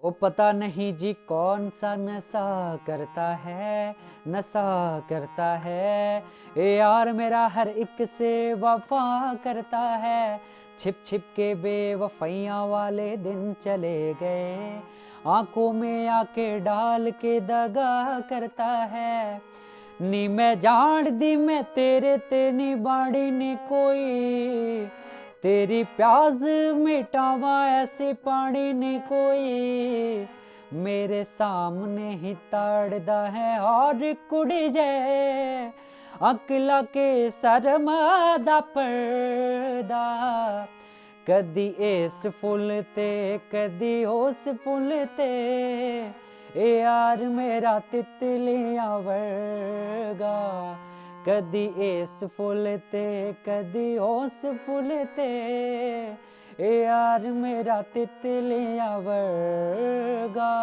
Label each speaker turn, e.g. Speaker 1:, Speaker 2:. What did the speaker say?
Speaker 1: ओ पता नहीं जी कौन सा नशा करता है, नशा करता है। ए यार मेरा हर एक से वफा करता है। छिप छिप के बेवफाइयाँ वाले दिन चले गए, आंखों में आके डाल के दगा करता है। नी मैं जान दी मैं तेरे ते नी बाड़ी नी कोई, तेरी प्यास मिटावा ऐसे पानी ने कोई। मेरे सामने ही ताड़दा है और कुड़ी जै, अकला के शर्मादा पर्दा। कदी इस फुल ते कदी उस फुल ते, ए यार मेरा तितलियां वर्गा। कदी इस फुल ते कदी उस फुल ते, ए यार मेरा तितलियां वर्गा।